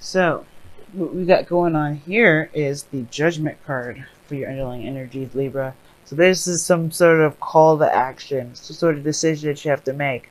So, what we got going on here is the Judgment card for your underlying energies, Libra. So this is some sort of call to action, some sort of decision that you have to make.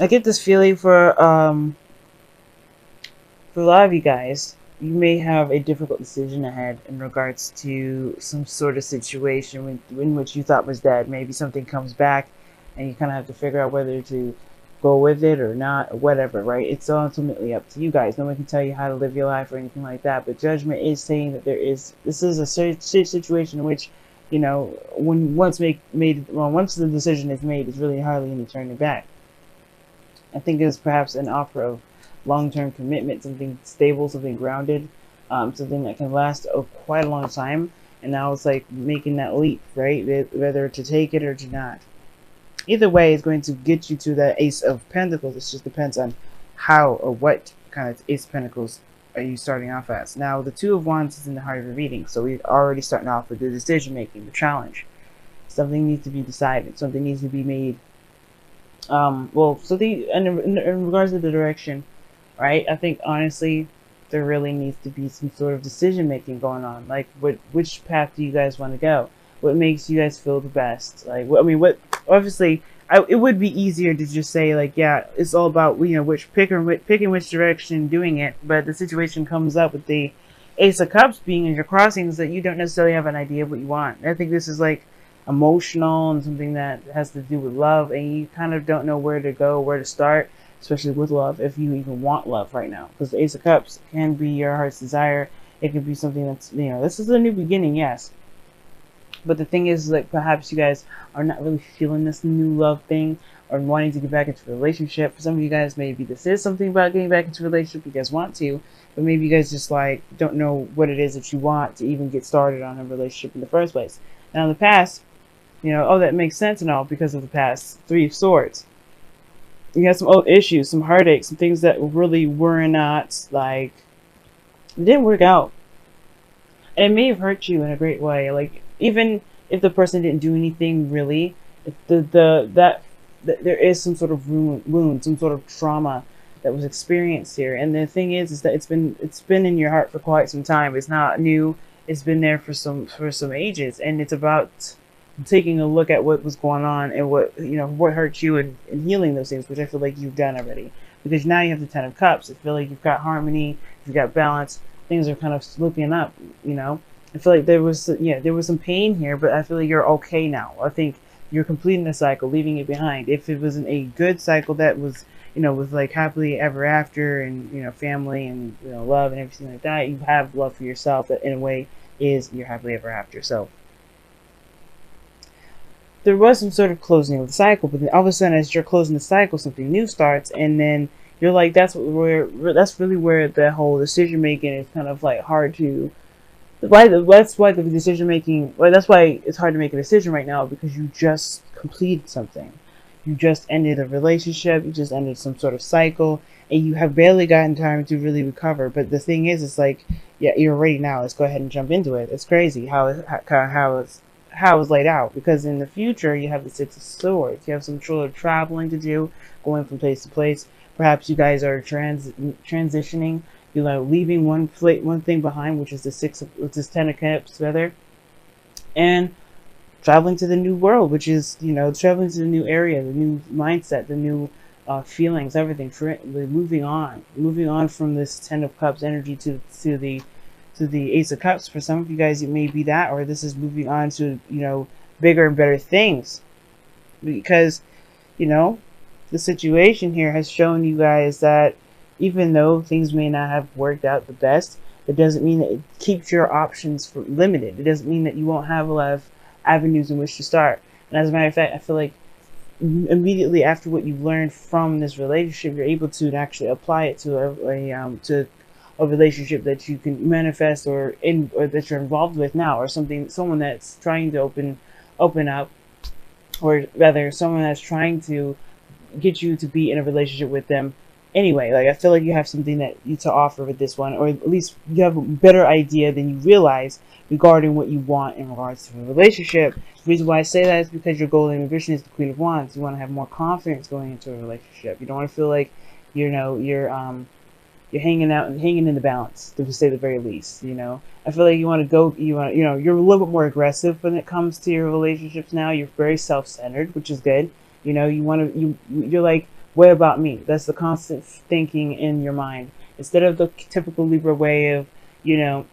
I get this feeling for a lot of you guys, you may have a difficult decision ahead in regards to some sort of situation in which you thought was dead. Maybe something comes back and you kind of have to figure out whether to go with it or not, or whatever, right? It's ultimately up to you guys. No one can tell you how to live your life or anything like that. But judgment is saying that this is a situation in which, once the decision is made, it's really hardly any turning back. I think it's perhaps an offer of long-term commitment, something stable, something grounded, something that can last quite a long time. And now it's like making that leap, right? Whether to take it or to not. Either way, it's going to get you to that Ace of Pentacles. It just depends on how or what kind of Ace of Pentacles are you starting off as. Now, the Two of Wands is in the heart of your reading, so we're already starting off with the decision-making, the challenge. Something needs to be decided. Something needs to be made. Something in regards to the direction, right? I think honestly, there really needs to be some sort of decision making going on. Like, which path do you guys want to go? What makes you guys feel the best? Like, what? Obviously, it would be easier to just say like, yeah, it's all about picking which direction, doing it. But the situation comes up with the Ace of Cups being in your crossings that you don't necessarily have an idea of what you want. I think this is like emotional and something that has to do with love, and you kind of don't know where to go, where to start, especially with love, if you even want love right now, because the Ace of Cups can be your heart's desire. It could be something that's, this is a new beginning, yes, but the thing is, like, perhaps you guys are not really feeling this new love thing or wanting to get back into a relationship. For some of you guys, maybe this is something about getting back into a relationship. You guys want to, but maybe you guys just like don't know what it is that you want to even get started on a relationship in the first place. Now in the past, that makes sense and all because of the past Three of Swords. You had some old issues, some heartaches, some things that really were not like, it didn't work out. And it may have hurt you in a great way. Like, even if the person didn't do anything really, if there is some sort of wound, some sort of trauma that was experienced here. And the thing is that it's been in your heart for quite some time. It's not new. It's been there for some ages, and it's about taking a look at what was going on and what hurt you, and healing those things, which I feel like you've done already, because now you have the Ten of Cups. I feel like you've got harmony, you've got balance, things are kind of looking up. I feel like there was some pain here, but I feel like you're okay now. I think you're completing the cycle, leaving it behind. If it wasn't a good cycle that was with like happily ever after and family and love and everything like that, you have love for yourself that in a way is your happily ever after. So there was some sort of closing of the cycle, but then all of a sudden, as you're closing the cycle, something new starts, and then you're like, that's really where the whole decision making is kind of like hard to. That's why the decision making. Well, that's why it's hard to make a decision right now, because you just completed something, you just ended a relationship, you just ended some sort of cycle, and you have barely gotten time to really recover. But the thing is, it's like, yeah, you're ready now. Let's go ahead and jump into it. It's crazy how it's laid out, because in the future you have the Six of Swords. You have some sort of traveling to do, going from place to place. Perhaps you guys are transitioning, leaving one thing behind, which is the Ten of Cups, rather, and traveling to the new world, which is traveling to the new area, the new mindset, the new feelings, everything. Moving on from this Ten of Cups energy to the Ace of Cups. For some of you guys, it may be that, or this is moving on to bigger and better things, because the situation here has shown you guys that even though things may not have worked out the best, it doesn't mean that it keeps your options limited. It doesn't mean that you won't have a lot of avenues in which to start. And as a matter of fact, I feel like immediately after what you learned from this relationship, you're able to actually apply it to a relationship that you can manifest, or that you're involved with now, or someone that's trying to open up, or rather someone that's trying to get you to be in a relationship with them. Anyway, like, I feel like you have something to offer with this one, or at least you have a better idea than you realize regarding what you want in regards to a relationship. The reason why I say that is because your goal and ambition is the Queen of Wands. You want to have more confidence going into a relationship. You don't want to feel like you're You're hanging out and hanging in the balance, to say the very least. You know, I feel like you want to go. You want, you know, you're a little bit more aggressive when it comes to your relationships now. You're very self-centered, which is good. You know, you want to. You're like, what about me? That's the constant thinking in your mind instead of the typical Libra way of, you know,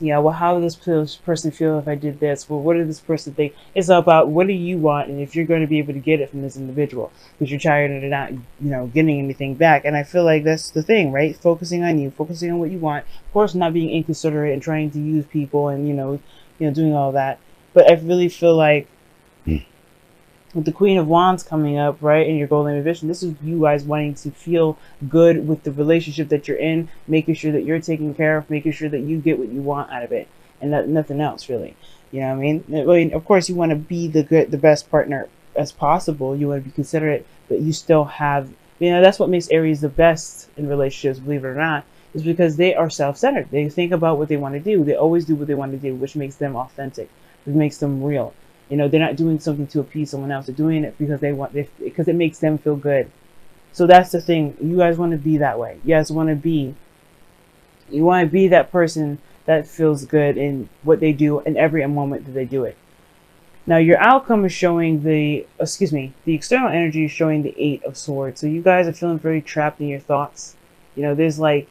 yeah, well, how does this person feel if I did this? Well, what does this person think? It's about what do you want, and if you're going to be able to get it from this individual, because you're tired of not, you know, getting anything back. And I feel like that's the thing, right? Focusing on you, focusing on what you want. Of course, not being inconsiderate and trying to use people, and doing all that. But I really feel like with the Queen of Wands coming up, right, in your golden division, this is you guys wanting to feel good with the relationship that you're in, making sure that you're taken care of, making sure that you get what you want out of it, and nothing else really. You know what I mean? Of course, you want to be the best partner as possible. You want to be considerate, but you still have, that's what makes Aries the best in relationships, believe it or not, is because they are self-centered. They think about what they want to do. They always do what they want to do, which makes them authentic, which makes them real. You know, they're not doing something to appease someone else. They're doing it because because it makes them feel good. So that's the thing. You guys want to be that way. You guys want to be that person that feels good in what they do in every moment that they do it. Now, your outcome is showing the external energy is showing the 8 of Swords. So you guys are feeling very trapped in your thoughts. You know, there's like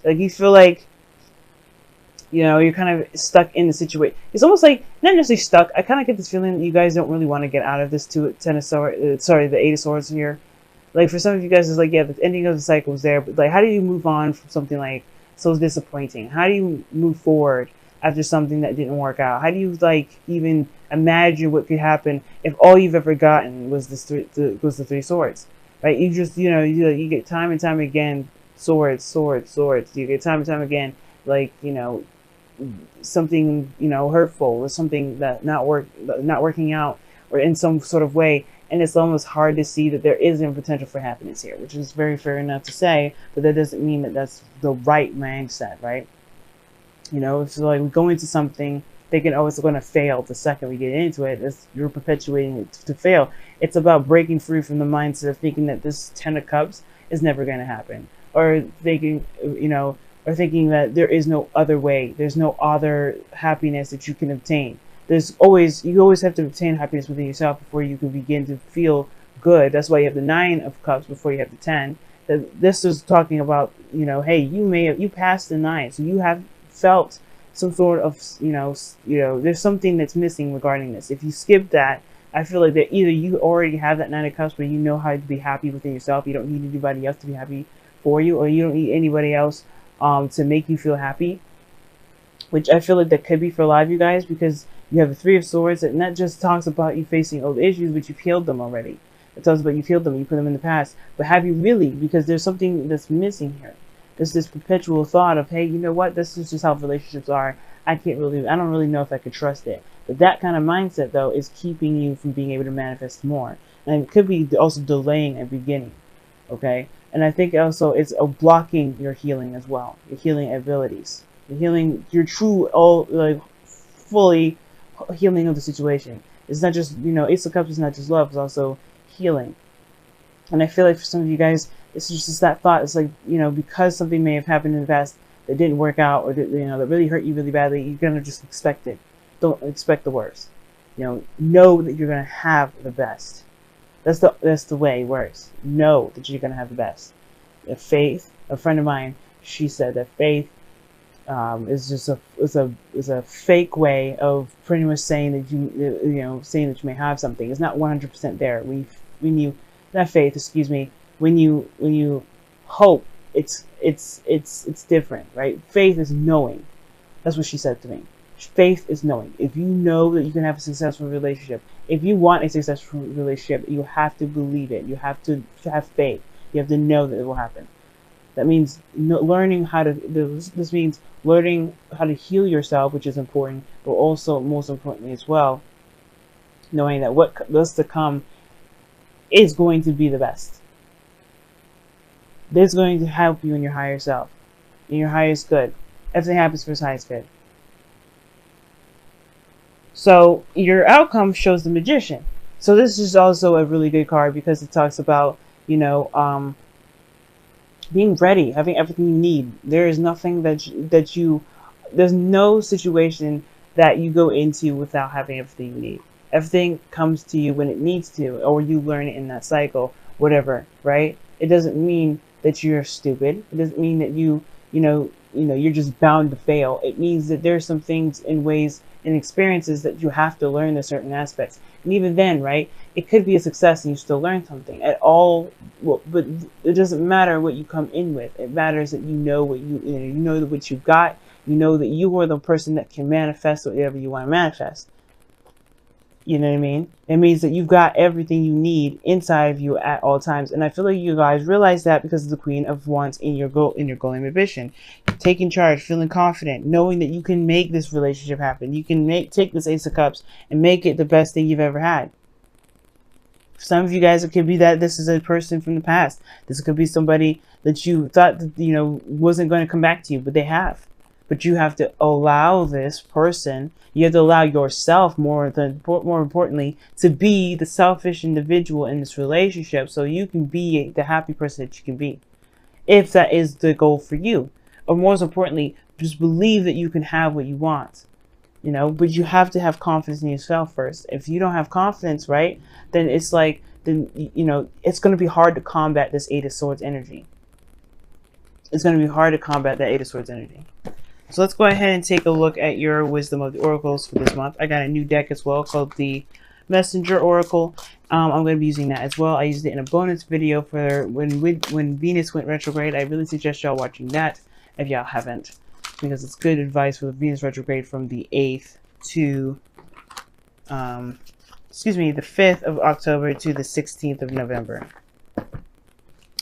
you feel like, you're kind of stuck in the situation. It's almost like, not necessarily stuck. I kind of get this feeling that you guys don't really want to get out of this the 8 of Swords here. Like, for some of you guys, it's like, yeah, the ending of the cycle is there, but like, how do you move on from something like so disappointing? How do you move forward after something that didn't work out? How do you like even imagine what could happen if all you've ever gotten was the 3 swords, right? You just, you get time and time again, swords, swords, swords. You get time and time again, like, something hurtful or something that not working out or in some sort of way, and it's almost hard to see that there isn't potential for happiness here, which is very fair enough to say, but that doesn't mean that that's the right mindset, right? It's like we go into something thinking, oh, it's going to fail the second we get into it. You're perpetuating it to fail. It's about breaking free from the mindset of thinking that this 10 of Cups is never going to happen, or thinking that there is no other way. There's no other happiness that you can obtain. You always have to obtain happiness within yourself before you can begin to feel good. That's why you have the 9 of Cups before you have the 10. This is talking about, hey, you passed the 9, so you have felt some sort of, there's something that's missing regarding this. If you skip that, I feel like that either you already have that 9 of Cups where you know how to be happy within yourself. You don't need anybody else to be happy for you, or you don't need anybody else to make you feel happy, which I feel like that could be for a lot of you guys, because you have the 3 of Swords, and that just talks about you facing old issues, but you've healed them already. It talks about you've healed them, you put them in the past, but have you really? Because there's something that's missing here. There's this perpetual thought of, hey, you know what? This is just how relationships are. I don't really know if I could trust it. But that kind of mindset, though, is keeping you from being able to manifest more, and it could be also delaying a beginning. Okay. And I think also it's blocking your healing as well, your healing abilities, your true, fully healing of the situation. It's not just, Ace of Cups is not just love, it's also healing. And I feel like for some of you guys, it's just that thought. It's like, because something may have happened in the past that didn't work out, or that, that really hurt you really badly, you're going to just expect it. Don't expect the worst. Know that you're going to have the best. That's the way it works. Know that you're gonna have the best. Faith. A friend of mine, she said that faith is just a fake way of pretty much saying that you may have something. It's not 100% there. When you not faith, excuse me. When you hope, it's different, right? Faith is knowing. That's what she said to me. Faith is knowing. If you know that you can have a successful relationship, if you want a successful relationship, you have to believe it. You have to have faith. You have to know that it will happen. That means learning how to. This means learning how to heal yourself, which is important, but also most importantly as well, knowing that what's to come is going to be the best. This is going to help you in your higher self, in your highest good. Everything happens for His highest good. So your outcome shows the Magician. So this is also a really good card because it talks about, being ready, having everything you need. There is nothing there's no situation that you go into without having everything you need. Everything comes to you when it needs to, or you learn it in that cycle, whatever, right? It doesn't mean that you're stupid. It doesn't mean that you're just bound to fail. It means that there's some things and ways and experiences that you have to learn the certain aspects. And even then, right, it could be a success and you still learn something at all. Well, but it doesn't matter what you come in with. It matters that you know what you know what you've got. You know that you are the person that can manifest whatever you want to manifest. You know what I mean? It means that you've got everything you need inside of you at all times. And I feel like you guys realize that because of the Queen of Wands in your goal and ambition. Taking charge, feeling confident, knowing that you can make this relationship happen. You can take this Ace of Cups and make it the best thing you've ever had. For some of you guys, it could be that this is a person from the past. This could be somebody that you thought that, wasn't going to come back to you, but they have. But you have to allow this person, you have to allow yourself more importantly to be the selfish individual in this relationship so you can be the happy person that you can be. If that is the goal for you. Or more importantly, just believe that you can have what you want. But you have to have confidence in yourself first. If you don't have confidence, right, then it's like, it's going to be hard to combat this Eight of Swords energy. It's going to be hard to combat that Eight of Swords energy. So let's go ahead and take a look at your Wisdom of the Oracles for this month. I got a new deck as well called the Messenger Oracle. I'm going to be using that as well. I used it in a bonus video for when Venus went retrograde. I really suggest y'all watching that if y'all haven't, because it's good advice for the Venus retrograde from the 8th to, the 5th of October to the 16th of November.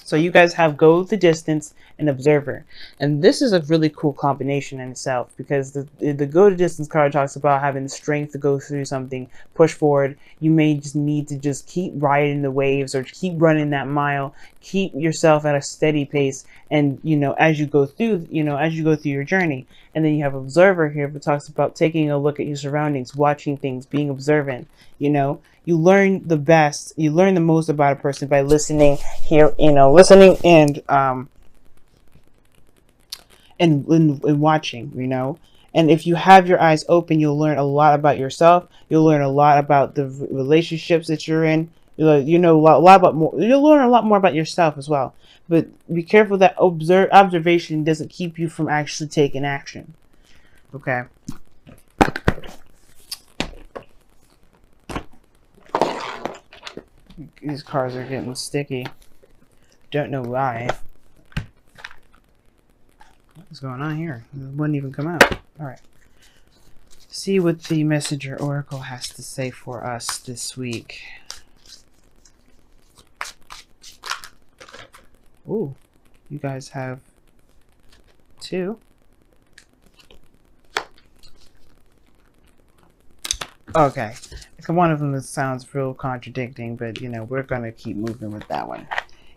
So you guys have Go the Distance and Observer. And this is a really cool combination in itself, because the Go the Distance card talks about having the strength to go through something, push forward. You may just need to just keep riding the waves or keep running that mile, keep yourself at a steady pace. And, as you go through your journey. And then you have Observer here, that talks about taking a look at your surroundings, watching things, being observant. You learn the best, you learn the most about a person by listening listening and watching, And if you have your eyes open, you'll learn a lot about yourself. You'll learn a lot about the relationships that you're in. You'll learn a lot more about yourself as well. But be careful that observation doesn't keep you from actually taking action. Okay. These cards are getting sticky. Don't know why. What's going on here? It wouldn't even come out. Alright. See what the Messenger Oracle has to say for us this week. Ooh, you guys have 2. Okay. One of them sounds real contradicting, but we're gonna keep moving with that one,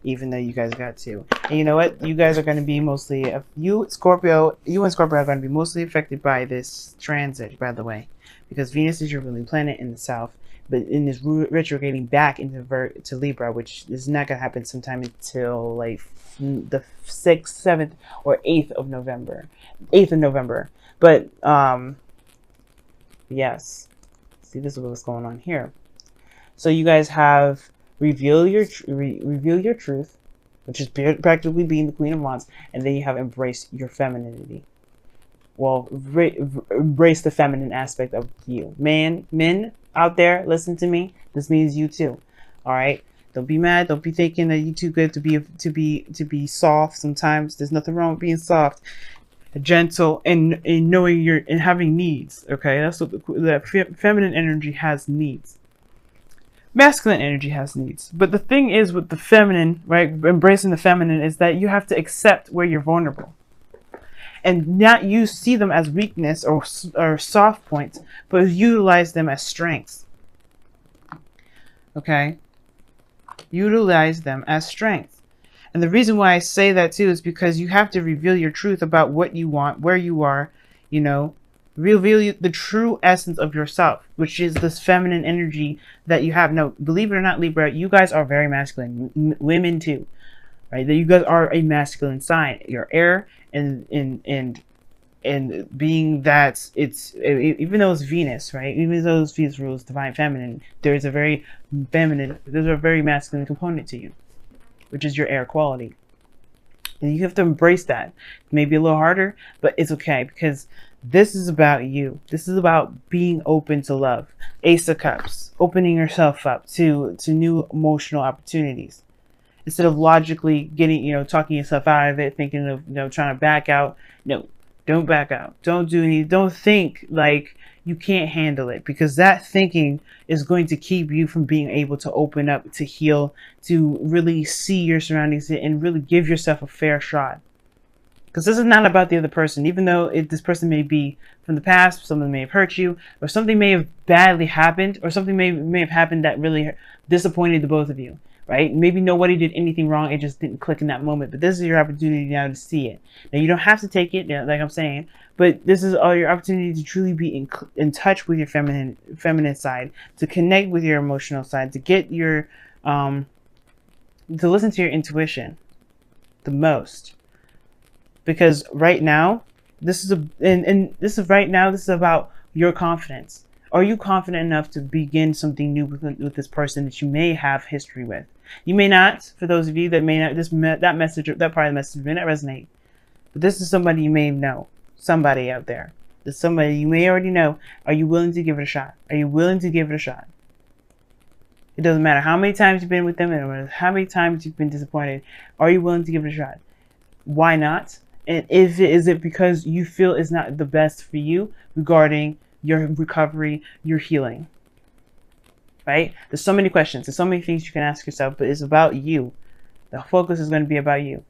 even though you guys got 2. And you know what? You guys are gonna be mostly you and Scorpio are gonna be mostly affected by this transit, by the way, because Venus is your ruling planet in the south, but in this retrograding back into Libra, which is not gonna happen sometime until like the 6th, 7th, or 8th of November. 8th of November. But yes. See, this is what's going on here. So you guys have reveal your truth, which is practically being the Queen of Wands, and then you have embrace your femininity. Well, embrace the feminine aspect of you. Men out there, listen to me. This means you too. All right. Don't be mad. Don't be thinking that you're too good to be soft. Sometimes there's nothing wrong with being soft. Gentle and knowing and having needs. Okay, that's what the feminine energy has needs. Masculine energy has needs, but the thing is with the feminine, right, embracing the feminine, is that you have to accept where you're vulnerable and not see them as weakness or soft points, but utilize them as strengths. Okay, utilize them as strengths. And the reason why I say that too is because you have to reveal your truth about what you want, where you are, reveal the true essence of yourself, which is this feminine energy that you have. No, believe it or not, Libra, you guys are very masculine. Women too. right? That you guys are a masculine sign. You're air, and being that it's, even though it's Venus, right? Even though it's Venus rules divine feminine, there's a very masculine component to you, which is your air quality. And you have to embrace that. It may be a little harder, but it's okay, because this is about you. This is about being open to love. Ace of Cups, opening yourself up to new emotional opportunities. Instead of logically getting, talking yourself out of it, thinking of, trying to back out. No, don't back out. Don't think like you can't handle it, because that thinking is going to keep you from being able to open up, to heal, to really see your surroundings and really give yourself a fair shot. Because this is not about the other person, even though this person may be from the past, someone may have hurt you, or something may have badly happened, or something may have happened that really disappointed the both of you, right? Maybe nobody did anything wrong, it just didn't click in that moment, but this is your opportunity now to see it. Now, you don't have to take it, like I'm saying, but this is all your opportunity to truly be in touch with your feminine side, to connect with your emotional side, to get your, to listen to your intuition the most. Because right now, this is about your confidence. Are you confident enough to begin something new with this person that you may have history with? You may not. For those of you that may not, that part of the message may not resonate. But this is somebody you may know. Somebody out there. There's somebody you may already know. Are you willing to give it a shot? Are you willing to give it a shot? It doesn't matter how many times you've been with them, and how many times you've been disappointed. Are you willing to give it a shot? Why not? And is it because you feel it's not the best for you regarding your recovery, your healing? Right? There's so many questions. There's so many things you can ask yourself, but it's about you. The focus is going to be about you.